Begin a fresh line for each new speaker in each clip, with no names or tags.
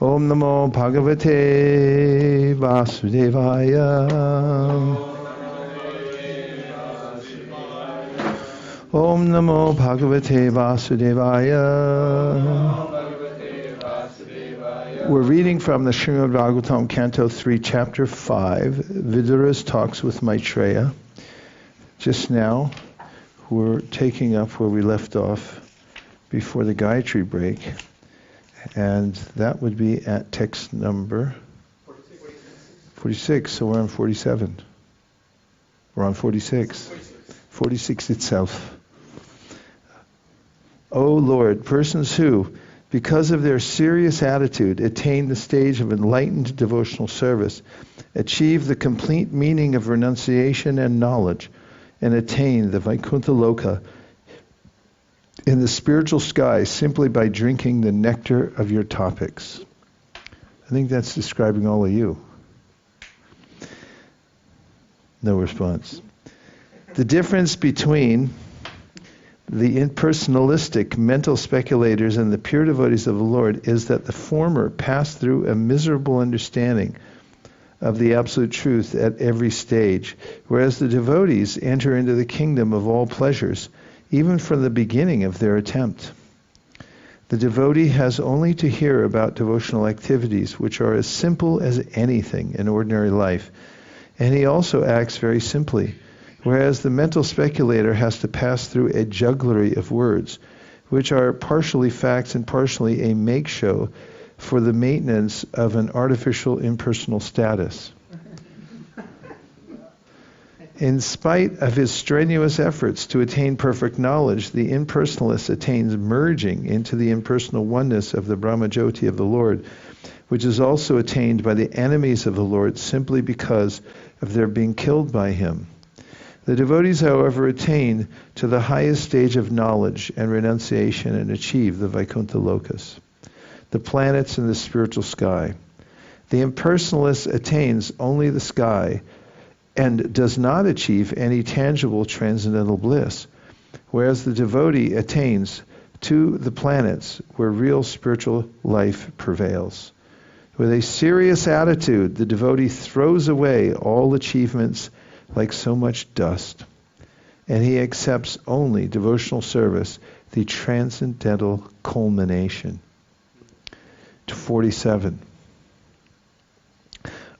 Om Namo Bhagavate Vasudevaya. Om Namo Bhagavate Vasudevaya. We're reading from the Srimad Bhagavatam, Canto 3, Chapter 5, Vidura's talks with Maitreya. Just now, we're taking up where we left off before the Gayatri break, and that would be at text number 46, so we're on 47. We're on 46. 46 itself. O Lord, persons who, because of their serious attitude, attain the stage of enlightened devotional service, achieve the complete meaning of renunciation and knowledge, and attain the Vaikuṇṭhaloka in the spiritual sky simply by drinking the nectar of your topics. I think that's describing all of you. No response. The difference between the impersonalistic mental speculators and the pure devotees of the Lord is that the former pass through a miserable understanding of the absolute truth at every stage, whereas the devotees enter into the kingdom of all pleasures, even from the beginning of their attempt. The devotee has only to hear about devotional activities, which are as simple as anything in ordinary life, and he also acts very simply, whereas the mental speculator has to pass through a jugglery of words, which are partially facts and partially a make-show for the maintenance of an artificial impersonal status. In spite of his strenuous efforts to attain perfect knowledge, the impersonalist attains merging into the impersonal oneness of the Brahmajyoti of the Lord, which is also attained by the enemies of the Lord simply because of their being killed by him. The devotees, however, attain to the highest stage of knowledge and renunciation and achieve the Vaikuṇṭhalokas, the planets in the spiritual sky. The impersonalist attains only the sky and does not achieve any tangible transcendental bliss, whereas the devotee attains to the planets where real spiritual life prevails. With a serious attitude, the devotee throws away all achievements like so much dust, and he accepts only devotional service, the transcendental culmination. 47.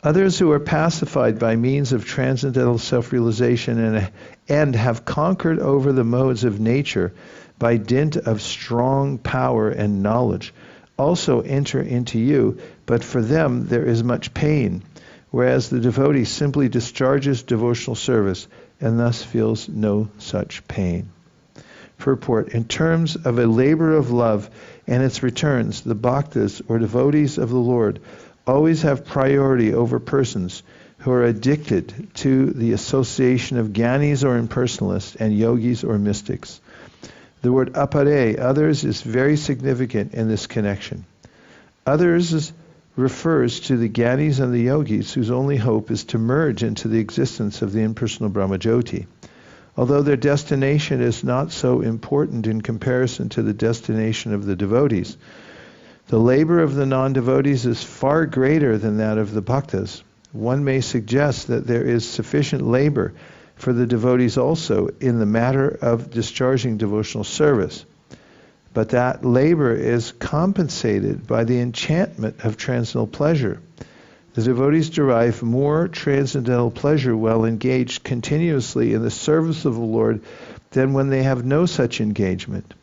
Others who are pacified by means of transcendental self-realization and have conquered over the modes of nature by dint of strong power and knowledge also enter into you, but for them there is much pain, whereas the devotee simply discharges devotional service and thus feels no such pain. Purport: in terms of a labor of love and its returns, the bhaktas, or devotees of the Lord, always have priority over persons who are addicted to the association of jnanis or impersonalists and yogis or mystics. The word appare, others, is very significant in this connection. Others refers to the jnanis and the yogis whose only hope is to merge into the existence of the impersonal Brahmajyoti. Although their destination is not so important in comparison to the destination of the devotees, the labor of the non-devotees is far greater than that of the bhaktas. One may suggest that there is sufficient labor for the devotees also in the matter of discharging devotional service, but that labor is compensated by the enchantment of transcendental pleasure. The devotees derive more transcendental pleasure while engaged continuously in the service of the Lord than when they have no such engagement.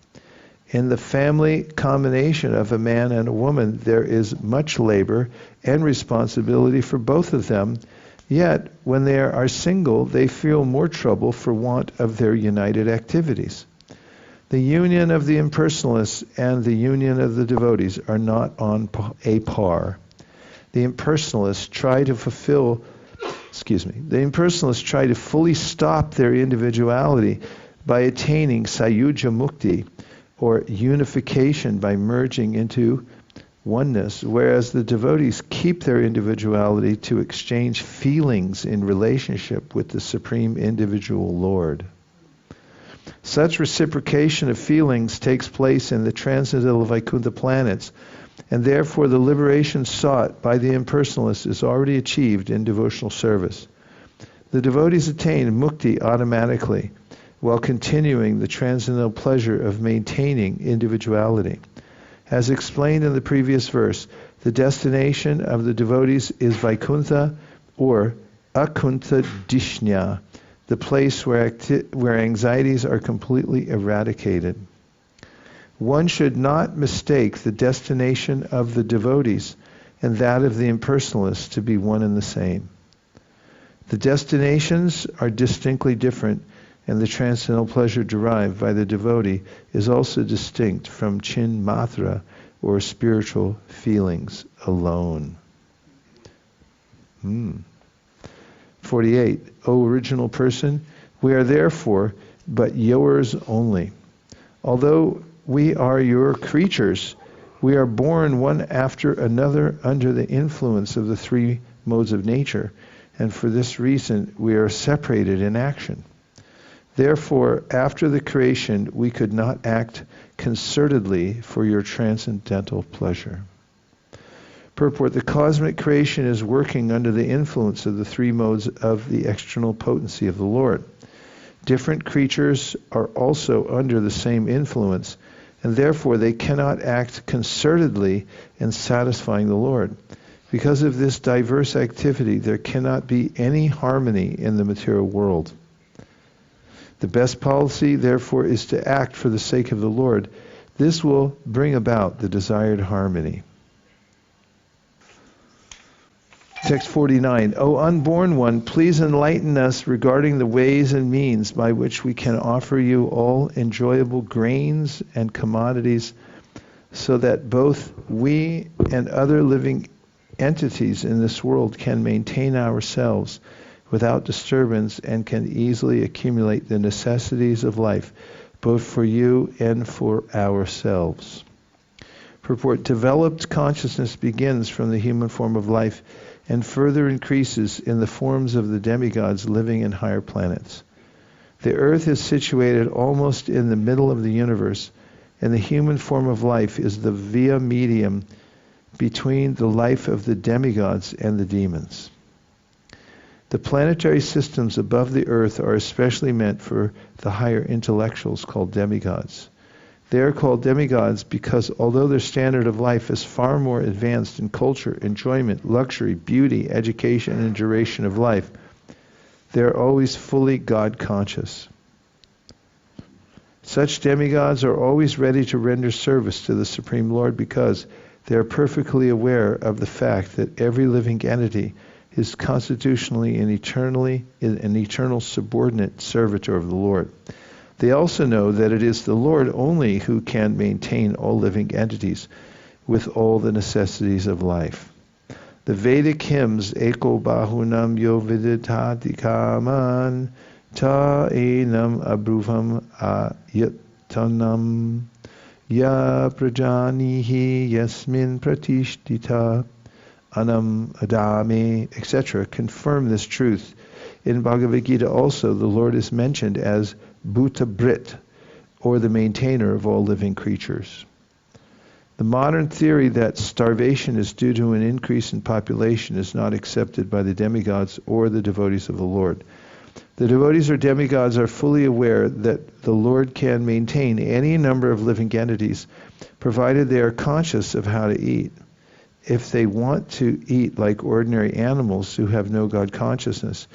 In the family combination of a man and a woman, there is much labor and responsibility for both of them, yet when they are single, they feel more trouble for want of their united activities. The union of the impersonalists and the union of the devotees are not on a par. The impersonalists try to fully stop their individuality by attaining sayuja mukti, or unification by merging into oneness, whereas the devotees keep their individuality to exchange feelings in relationship with the Supreme Individual Lord. Such reciprocation of feelings takes place in the transcendental Vaikuṇṭha planets, and therefore the liberation sought by the impersonalist is already achieved in devotional service. The devotees attain mukti automatically, while continuing the transcendental pleasure of maintaining individuality. As explained in the previous verse, the destination of the devotees is Vaikuṇṭha, or Akuṇṭha, the place where anxieties are completely eradicated. One should not mistake the destination of the devotees and that of the impersonalists to be one and the same. The destinations are distinctly different, and the transcendental pleasure derived by the devotee is also distinct from chin matra, or spiritual feelings alone. 48. O original person, we are therefore but yours only. Although we are your creatures, we are born one after another under the influence of the three modes of nature, and for this reason we are separated in action. Therefore, after the creation, we could not act concertedly for your transcendental pleasure. Purport: the cosmic creation is working under the influence of the three modes of the external potency of the Lord. Different creatures are also under the same influence, and therefore they cannot act concertedly in satisfying the Lord. Because of this diverse activity, there cannot be any harmony in the material world. The best policy, therefore, is to act for the sake of the Lord. This will bring about the desired harmony. Text 49. O unborn one, please enlighten us regarding the ways and means by which we can offer you all enjoyable grains and commodities, so that both we and other living entities in this world can maintain ourselves without disturbance and can easily accumulate the necessities of life, both for you and for ourselves. Purport: developed consciousness begins from the human form of life and further increases in the forms of the demigods living in higher planets. The earth is situated almost in the middle of the universe, and the human form of life is the via medium between the life of the demigods and the demons. The planetary systems above the earth are especially meant for the higher intellectuals called demigods. They are called demigods because although their standard of life is far more advanced in culture, enjoyment, luxury, beauty, education, and duration of life, they are always fully God-conscious. Such demigods are always ready to render service to the Supreme Lord because they are perfectly aware of the fact that every living entity is constitutionally and eternally an eternal subordinate servitor of the Lord. They also know that it is the Lord only who can maintain all living entities with all the necessities of life. The Vedic hymns, Eko Bahunam Yo Viditati Kaman Ta Enam Abruvam Ayatanam Ya Prajanihi Yasmin Pratishtita Anam Adame, etc., confirm this truth. In Bhagavad Gita also, the Lord is mentioned as Bhuta Brit, or the maintainer of all living creatures. The modern theory that starvation is due to an increase in population is not accepted by the demigods or the devotees of the Lord. The devotees or demigods are fully aware that the Lord can maintain any number of living entities, provided they are conscious of how to eat. If they want to eat like ordinary animals who have no God consciousness,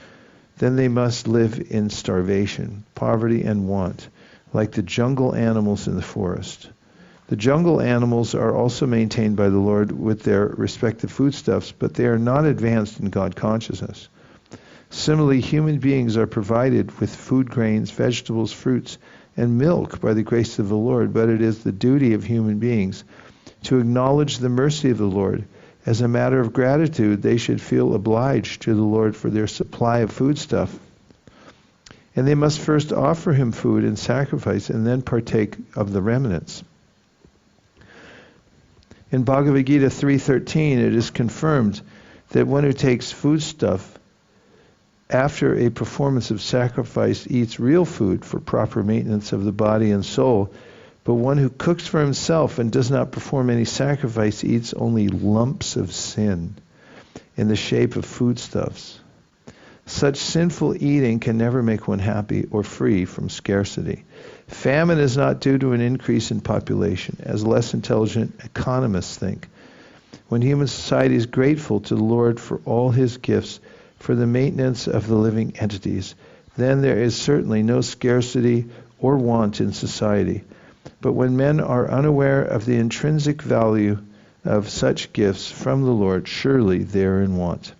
then they must live in starvation, poverty, and want, like the jungle animals in the forest. The jungle animals are also maintained by the Lord with their respective foodstuffs, but they are not advanced in God consciousness. Similarly, human beings are provided with food grains, vegetables, fruits, and milk by the grace of the Lord, but it is the duty of human beings to acknowledge the mercy of the Lord. As a matter of gratitude, they should feel obliged to the Lord for their supply of foodstuff. And they must first offer him food and sacrifice, and then partake of the remnants. In Bhagavad Gita 3:13, it is confirmed that one who takes foodstuff after a performance of sacrifice eats real food for proper maintenance of the body and soul, But one who cooks for himself and does not perform any sacrifice eats only lumps of sin in the shape of foodstuffs. Such sinful eating can never make one happy or free from scarcity. Famine is not due to an increase in population, as less intelligent economists think. When human society is grateful to the Lord for all his gifts for the maintenance of the living entities, then there is certainly no scarcity or want in society. But when men are unaware of the intrinsic value of such gifts from the Lord, surely they are in want.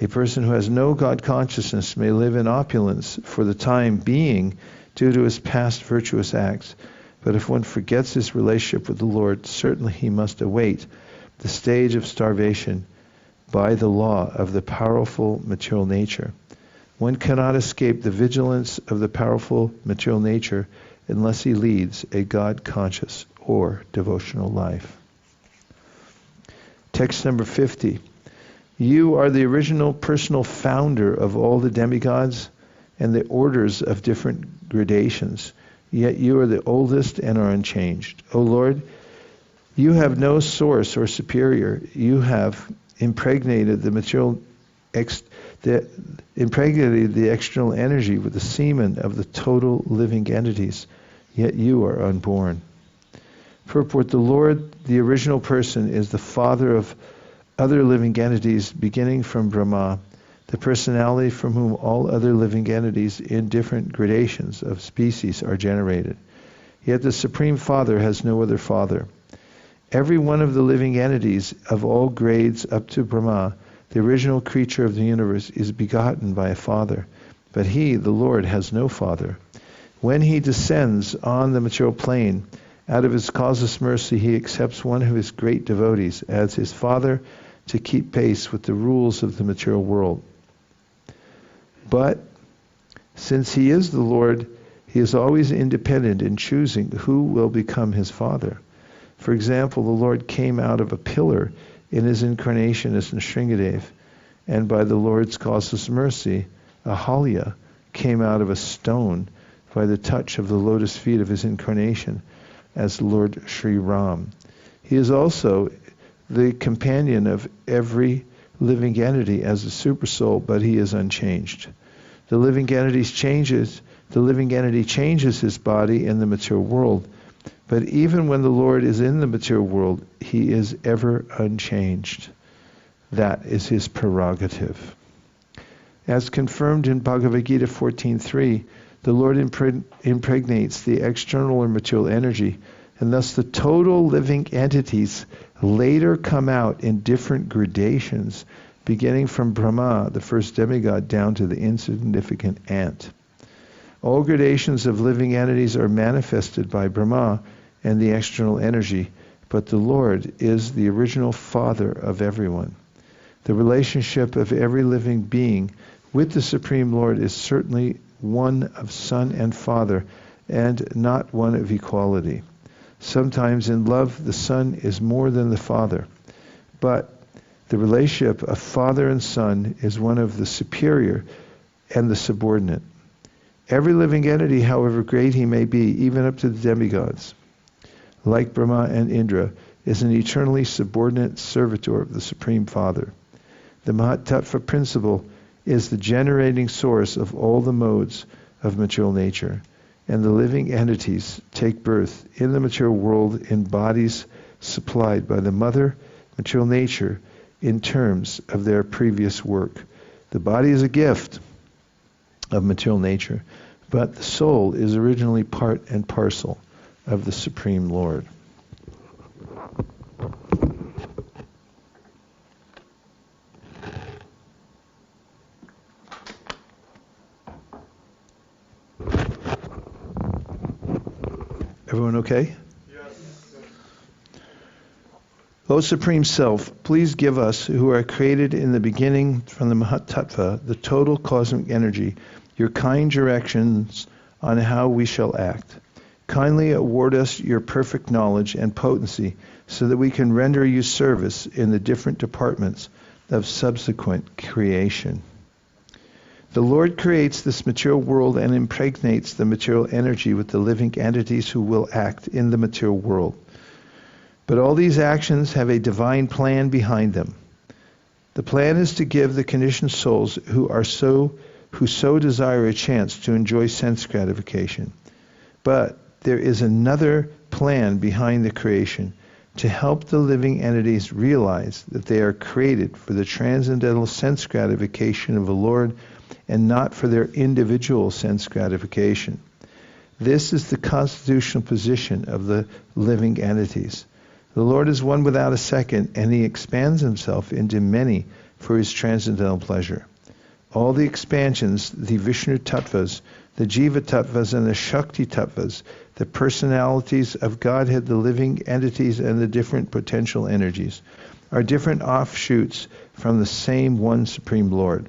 A person who has no God consciousness may live in opulence for the time being due to his past virtuous acts, but if one forgets his relationship with the Lord, certainly he must await the stage of starvation by the law of the powerful material nature. One cannot escape the vigilance of the powerful material nature unless he leads a God-conscious or devotional life. Text number 50. You are the original personal founder of all the demigods and the orders of different gradations, yet you are the oldest and are unchanged. O Lord, you have no source or superior. You have impregnated the external energy with the semen of the total living entities, yet you are unborn. Purport: the Lord, the original person, is the father of other living entities beginning from Brahma, the personality from whom all other living entities in different gradations of species are generated. Yet the Supreme Father has no other father. Every one of the living entities of all grades up to Brahma, the original creature of the universe, is begotten by a father. But he, the Lord, has no father. When he descends on the material plane, out of his causeless mercy, he accepts one of his great devotees as his father to keep pace with the rules of the material world. But since he is the Lord, he is always independent in choosing who will become his father. For example, the Lord came out of a pillar in his incarnation as Nrsingadev, and by the Lord's causeless mercy, Ahalya came out of a stone by the touch of the lotus feet of his incarnation as Lord Sri Ram. He is also the companion of every living entity as a supersoul, but he is unchanged. The living entity changes his body in the material world, but even when the Lord is in the material world, he is ever unchanged. That is his prerogative. As confirmed in Bhagavad Gita 14.3, the Lord impregnates the external or material energy, and thus the total living entities later come out in different gradations, beginning from Brahma, the first demigod, down to the insignificant ant. All gradations of living entities are manifested by Brahma and the external energy, but the Lord is the original father of everyone. The relationship of every living being with the Supreme Lord is certainly one of son and father, and not one of equality. Sometimes in love the son is more than the father, but the relationship of father and son is one of the superior and the subordinate. Every living entity, however great he may be, even up to the demigods, like Brahma and Indra, is an eternally subordinate servitor of the Supreme Father. The Mahatattva principle is the generating source of all the modes of material nature, and the living entities take birth in the material world in bodies supplied by the mother material nature in terms of their previous work. The body is a gift of material nature, but the soul is originally part and parcel of the Supreme Lord. Everyone okay?
Yes.
O Supreme Self, please give us, who are created in the beginning from the Mahatattva, the total cosmic energy, your kind directions on how we shall act. Kindly award us your perfect knowledge and potency so that we can render you service in the different departments of subsequent creation. The Lord creates this material world and impregnates the material energy with the living entities who will act in the material world. But all these actions have a divine plan behind them. The plan is to give the conditioned souls who so desire a chance to enjoy sense gratification. But there is another plan behind the creation, to help the living entities realize that they are created for the transcendental sense gratification of the Lord and not for their individual sense gratification. This is the constitutional position of the living entities. The Lord is one without a second, and he expands himself into many for his transcendental pleasure. All the expansions, the Vishnu Tattvas, the Jiva Tattvas, and the Shakti Tattvas, the personalities of Godhead, the living entities, and the different potential energies, are different offshoots from the same one Supreme Lord.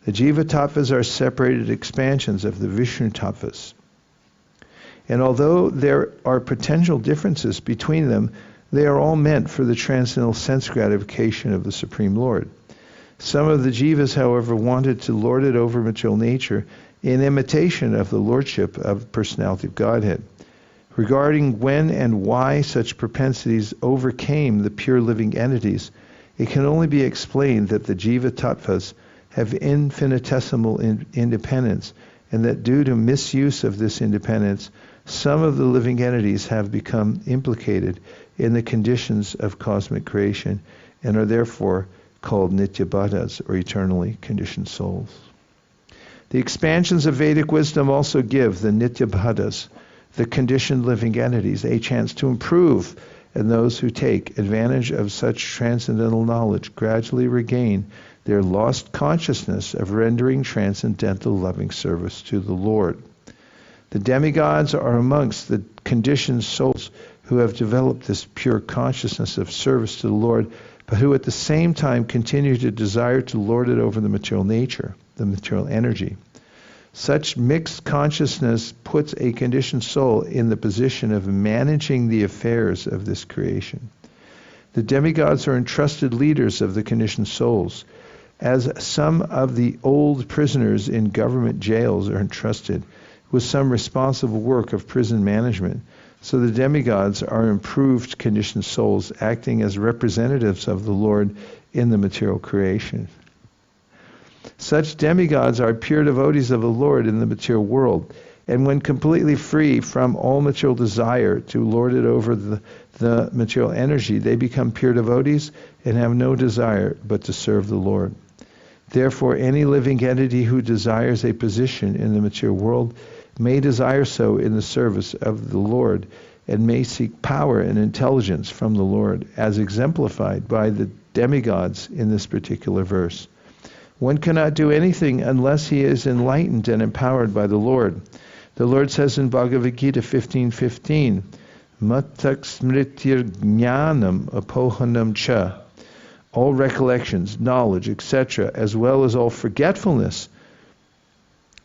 The Jiva Tattvas are separated expansions of the Vishnu Tattvas. And although there are potential differences between them, they are all meant for the transcendental sense gratification of the Supreme Lord. Some of the Jivas, however, wanted to lord it over material nature in imitation of the lordship of the personality of Godhead. Regarding when and why such propensities overcame the pure living entities, it can only be explained that the Jiva Tattvas have infinitesimal independence, and that due to misuse of this independence, some of the living entities have become implicated in the conditions of cosmic creation and are therefore called Nitya-Baddhas, or eternally conditioned souls. The expansions of Vedic wisdom also give the Nitya-Baddhas, the conditioned living entities, a chance to improve, and those who take advantage of such transcendental knowledge gradually regain their lost consciousness of rendering transcendental loving service to the Lord. The demigods are amongst the conditioned souls who have developed this pure consciousness of service to the Lord, but who at the same time continue to desire to lord it over the material nature, the material energy. Such mixed consciousness puts a conditioned soul in the position of managing the affairs of this creation. The demigods are entrusted leaders of the conditioned souls, as some of the old prisoners in government jails are entrusted with some responsible work of prison management. So the demigods are improved conditioned souls acting as representatives of the Lord in the material creation. Such demigods are pure devotees of the Lord in the material world, and when completely free from all material desire to lord it over the material energy, they become pure devotees and have no desire but to serve the Lord. Therefore, any living entity who desires a position in the material world may desire so in the service of the Lord, and may seek power and intelligence from the Lord, as exemplified by the demigods in this particular verse. One cannot do anything unless he is enlightened and empowered by the Lord. The Lord says in Bhagavad Gita 15:15, Mattak smritir jnanam apohanam cha. All recollections, knowledge, etc., as well as all forgetfulness,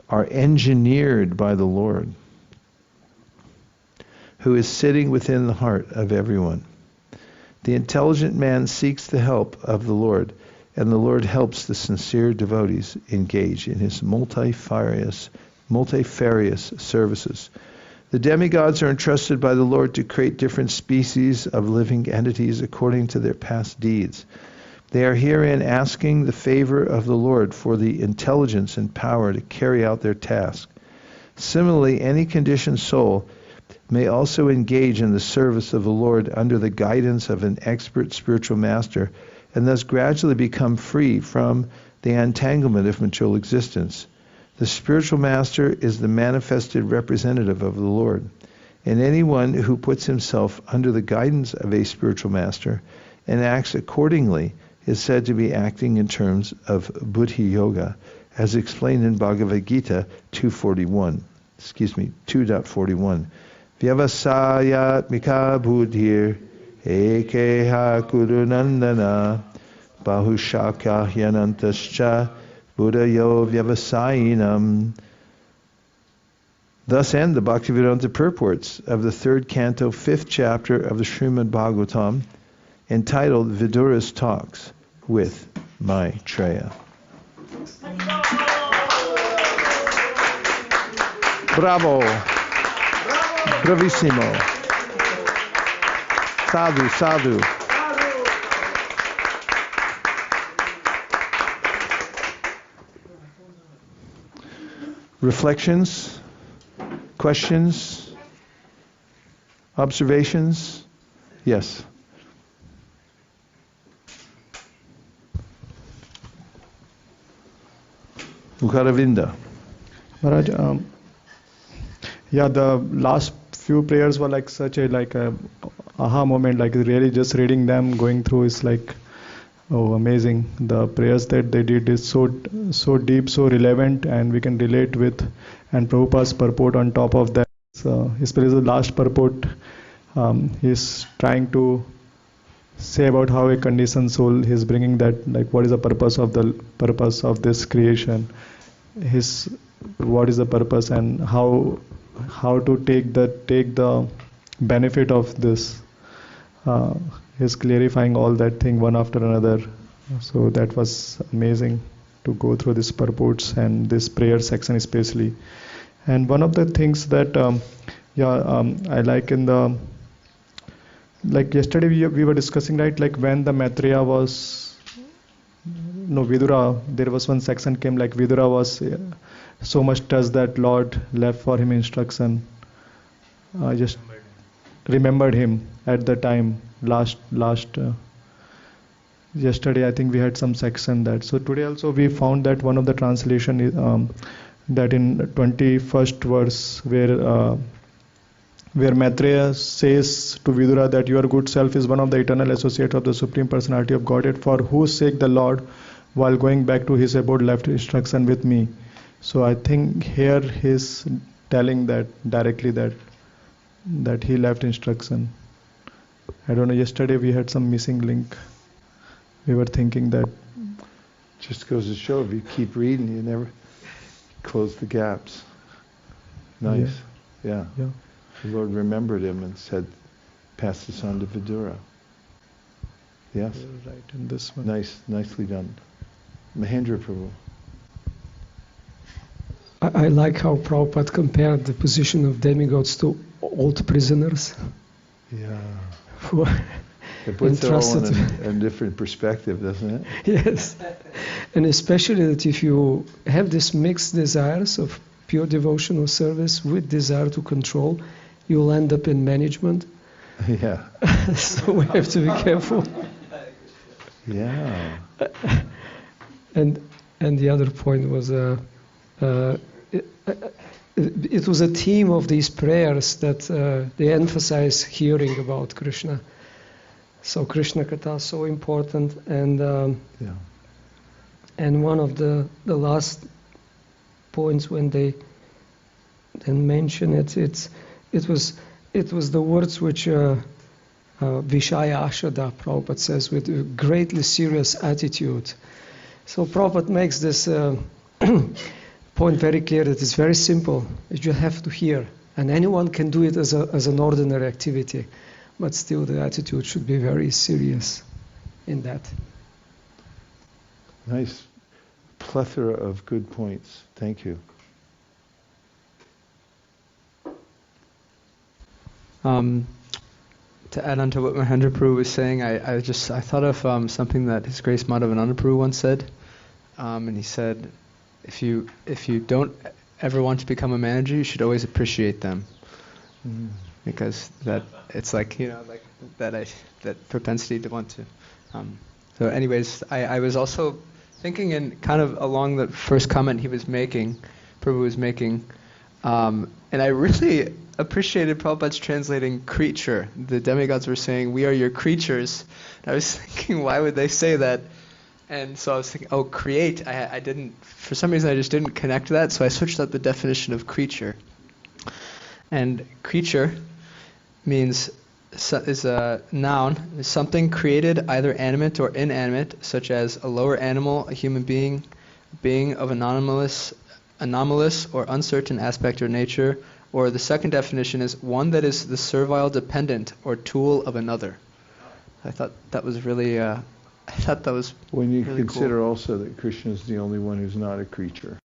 are engineered by the Lord, who is sitting within the heart of everyone. The intelligent man seeks the help of the Lord, and the Lord helps the sincere devotees engage in his multifarious services. The demigods are entrusted by the Lord to create different species of living entities according to their past deeds. They are herein asking the favor of the Lord for the intelligence and power to carry out their task. Similarly, any conditioned soul may also engage in the service of the Lord under the guidance of an expert spiritual master, and thus gradually become free from the entanglement of material existence. The spiritual master is the manifested representative of the Lord, and anyone who puts himself under the guidance of a spiritual master and acts accordingly is said to be acting in terms of buddhi yoga, as explained in Bhagavad Gita 2.41. Vyavasayatmika buddhir ekeha kurunandana bahushakya hyanantascha buddhayo vyavasayinam. Thus end the Bhaktivedanta purports of the 3rd canto, 5th chapter of the Srimad Bhagavatam, entitled Vidura's Talks with Maitreya. Bravo. Bravissimo. Sadhu, sadhu. Reflections, questions, observations? Yes. Mukharavinda.
Maharaj, the last few prayers were like such a aha moment, like really just reading them, going through is like, oh, amazing. The prayers that they did is so deep, so relevant, and we can relate with. And Prabhupada's purport on top of that, especially the last purport, he's trying to say about how a conditioned soul, he's bringing that, like, what is the purpose of this creation? What is the purpose, and how to take the benefit of this. He's clarifying all that thing one after another. So that was amazing to go through these purports and this prayer section especially. And one of the things that I like in the, like yesterday we were discussing, right, like when the Maitreya was, Vidura, there was one section came like Vidura was so much touched that Lord left for him instruction. I just remembered him at the time. Last yesterday I think we had some section that. So today also we found that one of the translation is, that in 21st verse where Maitreya says to Vidura that your good self is one of the eternal associates of the Supreme Personality of Godhead, for whose sake the Lord, while going back to his abode, left instruction with me. So I think here he's telling that directly that he left instruction. I don't know, yesterday we had some missing link. We were thinking that.
Just goes to show, if you keep reading, you never close the gaps. Nice. Yeah. The Lord remembered him and said, pass this on to Vidura. Yes.
You're right in this one.
Nicely done. Mahendra Prabhu.
I like how Prabhupada compared the position of demigods to old prisoners.
Yeah.
Who are
it puts it all
entrusted
in a different perspective, doesn't it?
Yes. And especially that if you have this mixed desires of pure devotional service with desire to control, you'll end up in management.
Yeah.
So we have to be careful.
Yeah.
And the other point was it was a theme of these prayers that they emphasize hearing about Krishna. So Krishna Katha is so important, and and one of the last points when they then mention it was the words which Vishaya Ashada, Prabhupada says, with a greatly serious attitude. So Prabhupada makes this point very clear that it's very simple. You have to hear, and anyone can do it as an ordinary activity, but still the attitude should be very serious in that.
Nice plethora of good points. Thank you.
To add on to what Mahendra Prabhu was saying, I thought of something that His Grace Madhavananda Prabhu once said, and he said, if you don't ever want to become a manager, you should always appreciate them, because that it's like like that propensity to want to. So, anyways, I was also thinking in kind of along the first comment Prabhu was making, and I really appreciated Prabhupada's translating creature. The demigods were saying, we are your creatures. And I was thinking, why would they say that? And so I was thinking, create. I didn't, for some reason I just didn't connect that, so I switched out the definition of creature. And creature is a noun, is something created either animate or inanimate, such as a lower animal, a human being of anomalous or uncertain aspect or nature, or the second definition is one that is the servile dependent or tool of another. I thought that was really,
when you
really
consider
cool.
Also that Krishna is the only one who's not a creature,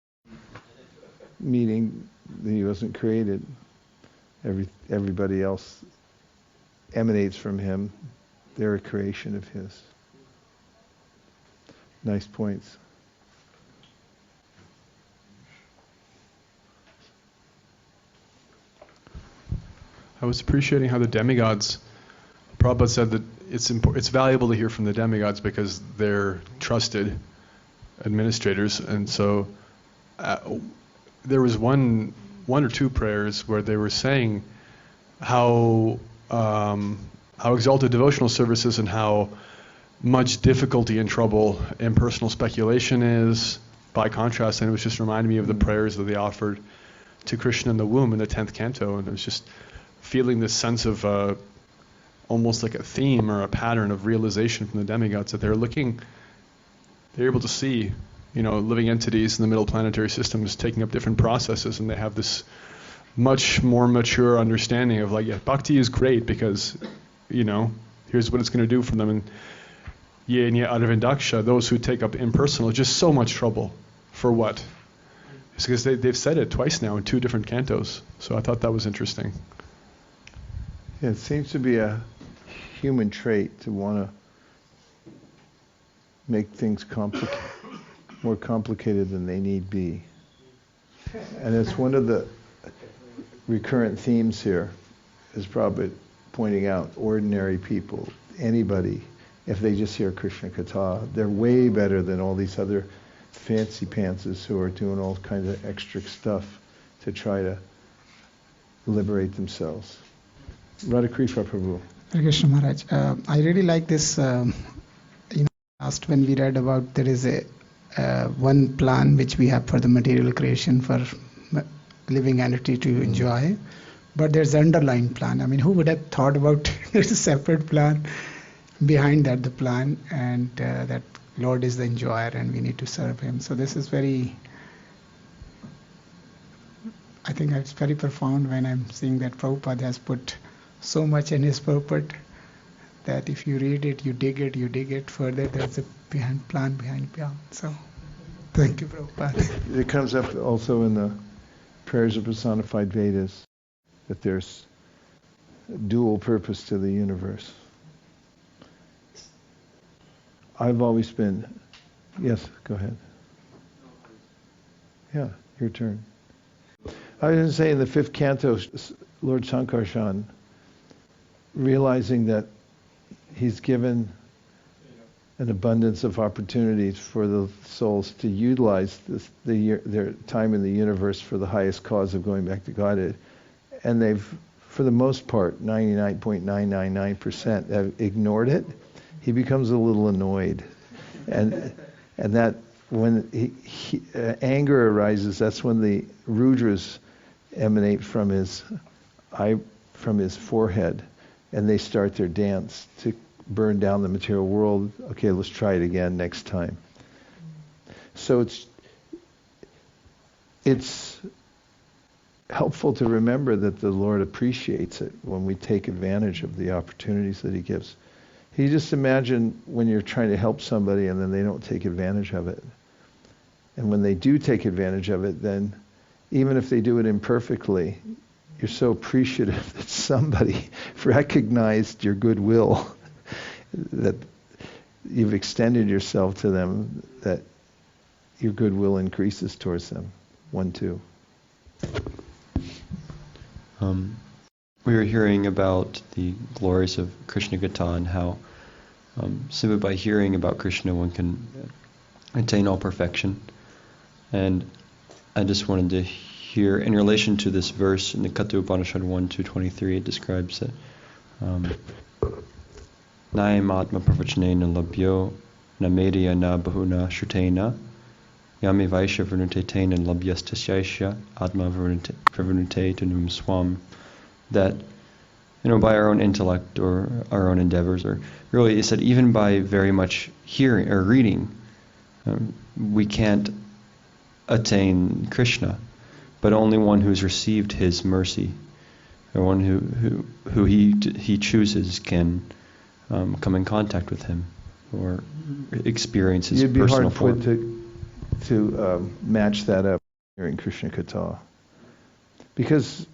meaning He wasn't created. Everybody else emanates from him. They're a creation of his. Nice points.
I was appreciating how the demigods, Prabhupada said that it's valuable to hear from the demigods because they're trusted administrators, and so there was one or two prayers where they were saying how exalted devotional service is and how much difficulty and trouble impersonal speculation is by contrast, and it was just reminding me of the prayers that they offered to Krishna in the womb in the 10th canto, and it was just feeling this sense of almost like a theme or a pattern of realization from the demigods that they're able to see, living entities in the middle planetary systems taking up different processes, and they have this much more mature understanding of bhakti is great because, here's what it's going to do for them, and aravindaksha, those who take up impersonal, just so much trouble. For what? It's because they've said it twice now in 2 different cantos, so I thought that was interesting.
Yeah, it seems to be a human trait to want to make things more complicated than they need be. And it's one of the recurrent themes here, is probably pointing out ordinary people, anybody, if they just hear Krishna Katha, they're way better than all these other fancy pantses who are doing all kinds of extra stuff to try to liberate themselves. Radha Kripa Prabhu.
Hare Krishna Maharaj. I really like this, last when we read about there is a one plan which we have for the material creation for living entity to enjoy, but there's an underlying plan. I mean, who would have thought about there's a separate plan behind that, the plan, and that Lord is the enjoyer and we need to serve him. So this is I think it's very profound when I'm seeing that Prabhupada has put so much in his purport that if you read it, you dig it further, there's a plan behind beyond. So thank you, Prabhupada.
It comes up also in the prayers of personified Vedas that there's dual purpose to the universe. I've always been... Yes, go ahead. Yeah, your turn. I was going to say in the 5th canto, Lord Sankarshan, realizing that he's given an abundance of opportunities for the souls to utilize their time in the universe for the highest cause of going back to Godhead. And they've, for the most part, 99.999% have ignored it. He becomes a little annoyed. And that when anger arises, that's when the Rudras emanate from his forehead. And they start their dance to burn down the material world. Okay, let's try it again next time. So it's helpful to remember that the Lord appreciates it when we take advantage of the opportunities that he gives. You just imagine when you're trying to help somebody and then they don't take advantage of it. And when they do take advantage of it, then even if they do it imperfectly, you're so appreciative that somebody recognized your goodwill, that you've extended yourself to them, that your goodwill increases towards them. 1, 2.
We were hearing about the glories of Krishna Katha and how simply by hearing about Krishna one can attain all perfection. And I just wanted to hear, in relation to this verse in the Katha Upanishad 1-23, it describes that Nayam atma pravachanena labhyo namedia na bahuna shrutena yami vaisha vrunutetena labhyastasyasya atma vrunutate tunum swam. That, by our own intellect or our own endeavors, or really it's that even by very much hearing or reading, we can't attain Krishna, but only one who's received his mercy, or one who he chooses can come in contact with him or experience his personal form.
You'd be hard put to match that up hearing Krishna Katha. Because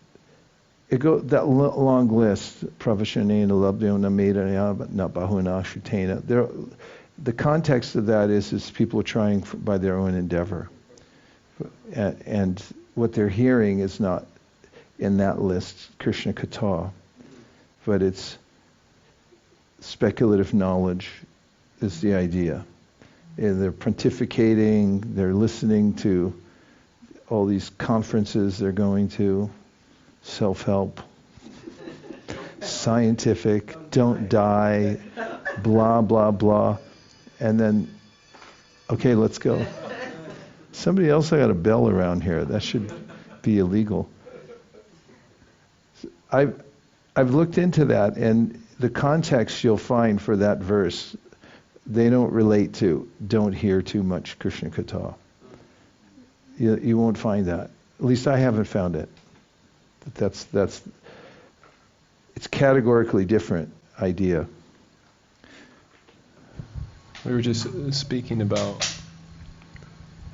it go that long list, pravashanena labhyona medaya bahuna shutena. The context of that is people are trying by their own endeavor, and what they're hearing is not in that list Krishna Katha, but it's speculative knowledge is the idea. And they're pontificating, they're listening to all these conferences they're going to, self-help, scientific, don't die, blah, blah, blah. And then, okay, let's go. Somebody else, I got a bell around here. That should be illegal. I've looked into that, and the context you'll find for that verse, they don't relate to don't hear too much Krishna Katha. You won't find that. At least I haven't found it. That's it's categorically different idea.
We were just speaking about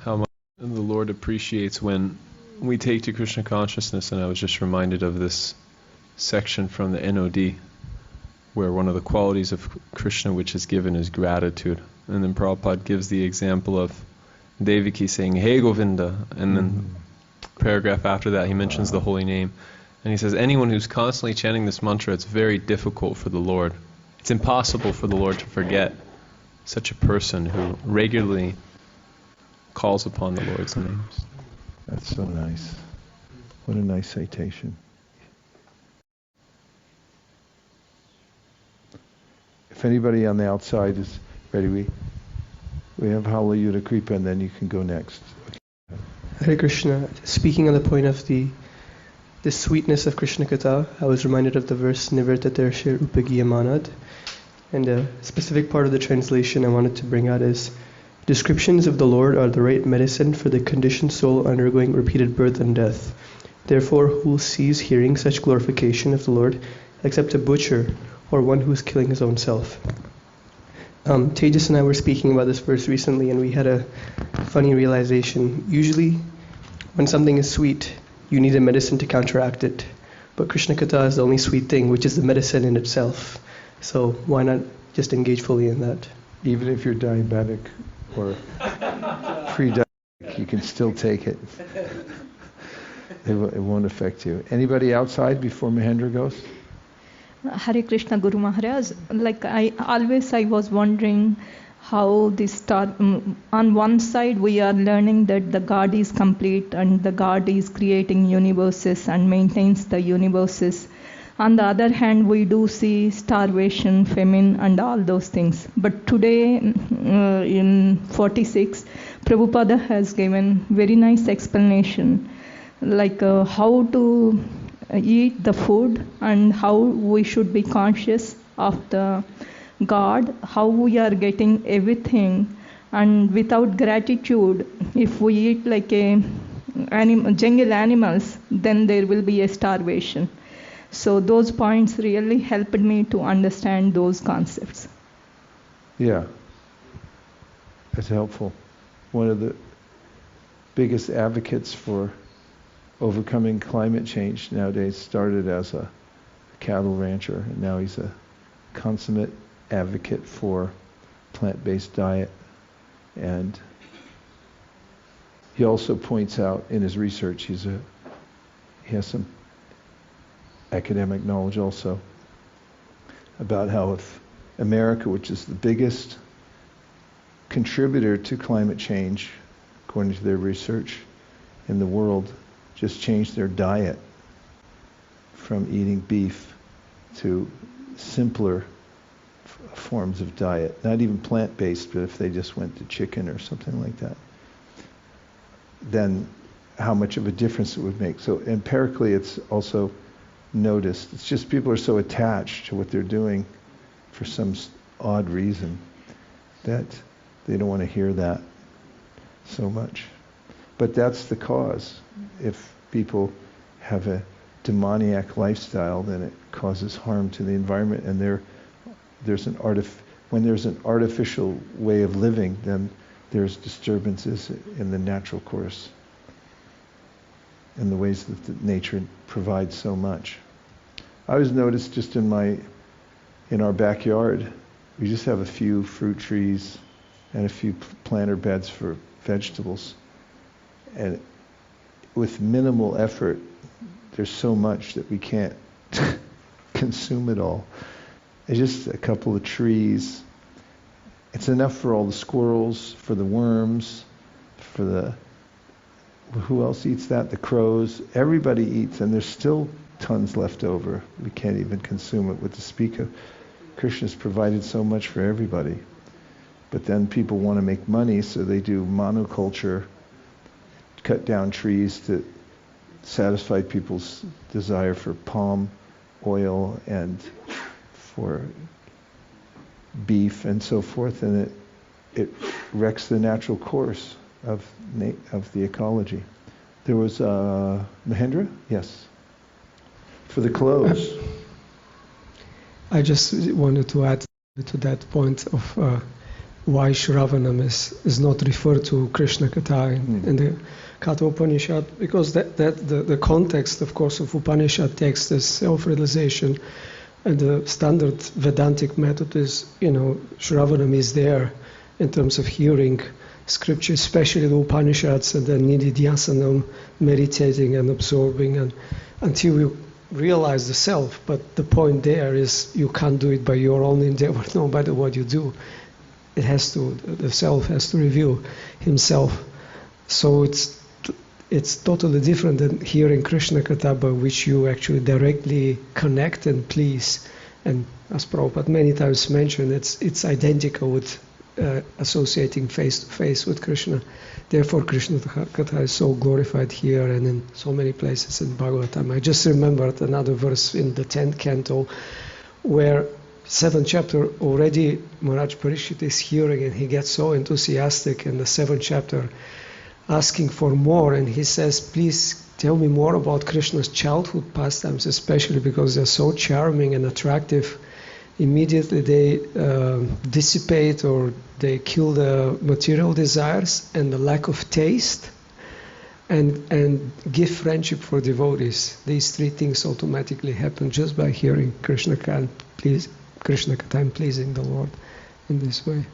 how much the Lord appreciates when we take to Krishna consciousness, and I was just reminded of this section from the NOD, where one of the qualities of Krishna which is given is gratitude. And then Prabhupada gives the example of Devaki saying, "Hey Govinda," and then paragraph after that he mentions the holy name. And he says, anyone who's constantly chanting this mantra, it's very difficult for the Lord. It's impossible for the Lord to forget such a person who regularly calls upon the Lord's names.
That's so nice. What a nice citation. If anybody on the outside is ready, we have Hala Yuddha Kripa, and then you can go next.
Hare Krishna. Speaking on the point of the sweetness of Krishna Katha, I was reminded of the verse Nivartatershe Upagiyamanad. And a specific part of the translation I wanted to bring out is, descriptions of the Lord are the right medicine for the conditioned soul undergoing repeated birth and death. Therefore, who will cease hearing such glorification of the Lord except a butcher or one who is killing his own self? Tejas and I were speaking about this verse recently, and we had a funny realization. Usually, when something is sweet, you need a medicine to counteract it. But Krishna Katha is the only sweet thing, which is the medicine in itself. So why not just engage fully in that?
Even if you're diabetic or pre-diabetic, you can still take it. It won't affect you. Anybody outside before Mahendra goes?
Hare Krishna Guru Maharaj. I was wondering how this start. On one side, we are learning that the God is complete and the God is creating universes and maintains the universes. On the other hand, we do see starvation, famine, and all those things. But today, in 46, Prabhupada has given very nice explanation, how to eat the food and how we should be conscious of the God, how we are getting everything. And without gratitude, if we eat like jungle animals, then there will be a starvation. So those points really helped me to understand those concepts.
Yeah, that's helpful. One of the biggest advocates for overcoming climate change nowadays started as a cattle rancher, and now he's a consummate advocate for plant-based diet. And he also points out in his research, he has some academic knowledge also about how if America, which is the biggest contributor to climate change, according to their research in the world, just changed their diet from eating beef to simpler forms of diet, not even plant-based, but if they just went to chicken or something like that, then how much of a difference it would make. So empirically it's also noticed. It's just people are so attached to what they're doing for some odd reason that they don't want to hear that so much. But that's the cause. If people have a demoniac lifestyle, then it causes harm to the environment, and when there's an artificial way of living, then there's disturbances in the natural course. and the ways that nature provides so much. I always noticed just in our backyard, we just have a few fruit trees and a few planter beds for vegetables. And with minimal effort, there's so much that we can't consume it all. It's just a couple of trees. It's enough for all the squirrels, for the worms, who else eats that? The crows. Everybody eats, and there's still tons left over. We can't even consume it. With the speak of, Krishna's provided so much for everybody. But then people want to make money, so they do monoculture, cut down trees to satisfy people's desire for palm oil and for beef and so forth, and it wrecks the natural course of the ecology. There was Mahendra? Yes. For the close.
I just wanted to add to that point of why Shravanam is not referred to Krishna Katha in the Katha Upanishad, because the context, of course, of Upanishad text is self-realization, and the standard Vedantic method is, Shravanam is there in terms of hearing scripture, especially the Upanishads, and then Nididhyasanam, meditating and absorbing, and until you realize the self. But the point there is you can't do it by your own endeavor, no matter what you do. The self has to reveal himself. So it's totally different than hearing Krishna Katha, by which you actually directly connect and please. And as Prabhupada many times mentioned, it's identical with associating face to face with Krishna. Therefore, Krishna Katha is so glorified here and in so many places in Bhagavatam. I just remembered another verse in the 10th canto where 7th chapter already Maharaj Parikshit is hearing, and he gets so enthusiastic in the 7th chapter, asking for more, and he says, please tell me more about Krishna's childhood pastimes, especially because they're so charming and attractive. Immediately they dissipate, or they kill the material desires and the lack of taste, and give friendship for devotees. These three things automatically happen just by hearing Krishna Katha and pleasing the Lord in this way.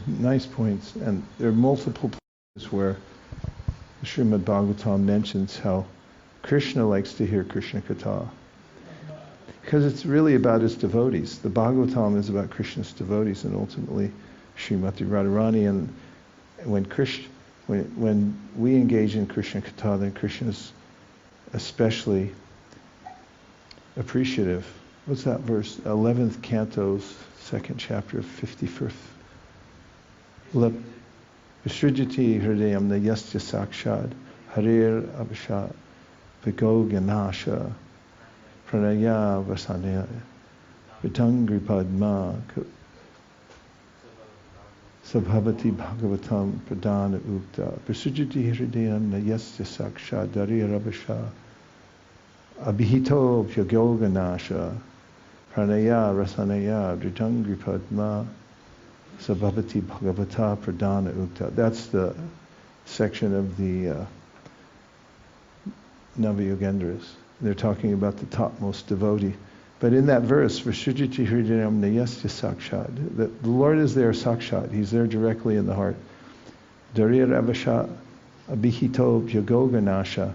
Nice points. And there are multiple places where Srimad Bhagavatam mentions how Krishna likes to hear Krishna Katha. Because it's really about his devotees. The Bhagavatam is about Krishna's devotees, and ultimately Srimati Radharani. And when we engage in Krishna Katha, then Krishna is especially appreciative. What's that verse? 11th canto, 2nd chapter, 51st. Vishrujati hridayam na yasya sakshad harir abhashat vigoganasha pranaya vasanaya vitangri padma sabhavati bhagavatam pradana ukta Vishrujati hridayam na yasya sakshad harir abhashat abhito vyoganasha pranaya rasanaya vitangri padma Sabhavati Bhagavata Pradana Ukta. That's the section of the Navayogendras. They're talking about the topmost devotee. But in that verse, Vrishujiti Hridayam Nayasya Sakshad, the Lord is there Sakshat. He's there directly in the heart. Darir Avasha Abhihito Bhyagoganasha.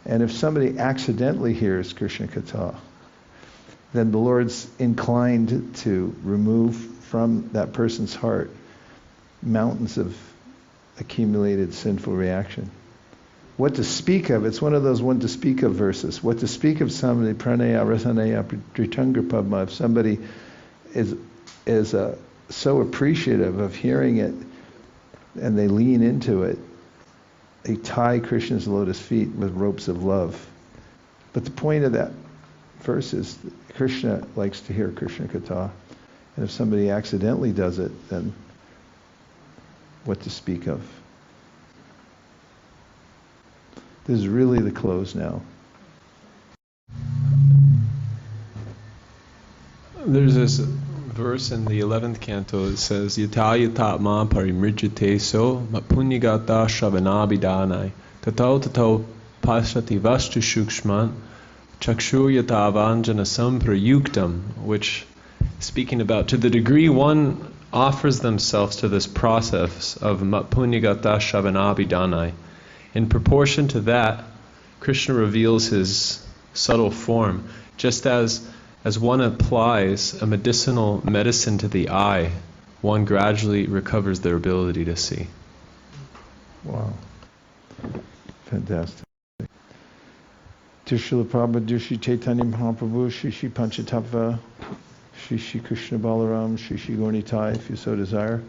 And if somebody accidentally hears Krishna Katha, then the Lord's inclined to remove from that person's heart mountains of accumulated sinful reaction. What to speak of, it's one of those what to speak of verses. What to speak of somebody, pranaya, rasanaya, dritangrapadma, if somebody is so appreciative of hearing it and they lean into it, they tie Krishna's lotus feet with ropes of love. But the point of that verse is Krishna likes to hear Krishna Katha. And if somebody accidentally does it, then what to speak of? This is really the close now.
There's this verse in the 11th canto that says, Yata yatatma parimrijate so punyagata shravanabhidanai Tato tato pashrati vastu shukshman chakshuyata avanjana samprayuktam, which, speaking about to the degree one offers themselves to this process of matpunyagata shavanabhidanai, in proportion to that, Krishna reveals his subtle form. Just as one applies a medicinal medicine to the eye, one gradually recovers their ability to see.
Wow. Fantastic. Dear Srila Prabhupada, dear Shri Chaitanya Mahaprabhu, Shri Shri Panchatattva, Shri Shri Krishna Balaram, Shri Shri Gaurnitai, if you so desire,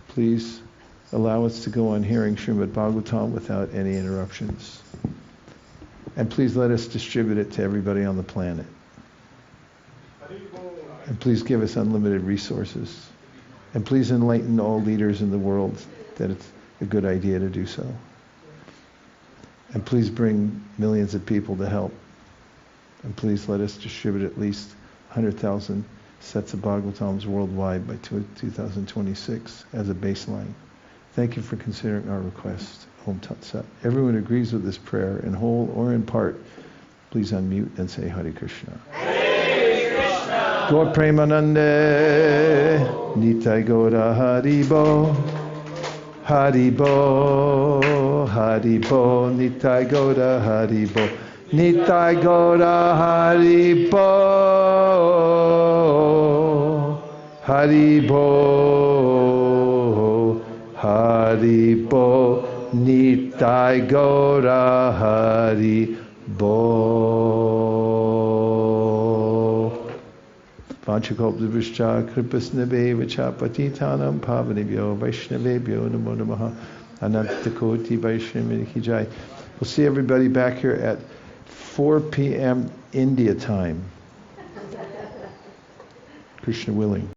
please allow us to go on hearing Srimad Bhagavatam without any interruptions. And please let us distribute it to everybody on the planet. And please give us unlimited resources. And please enlighten all leaders in the world that it's a good idea to do so. And please bring millions of people to help. And please let us distribute at least 100,000 sets of Bhagavatams worldwide by 2026 as a baseline. Thank you for considering our request. Om Tat Sat. Everyone agrees with this prayer, in whole or in part. Please unmute and say Hare Krishna. Hare Krishna. Gaur Premanande. Nitai Gaura Haribo. Haribo. Haribo. Nitai Gaura Haribo. Nitai Gaura Haribo. Haribo. Haribo. Nitai Gaura Haribo. Vanchakalpavishcha kripasnave vachapatitanam pavanebhyo vaishnavebhyo namo namaha anantakoti vaishnaviki jai. We'll see everybody back here at 4 p.m. India time. Krishna willing.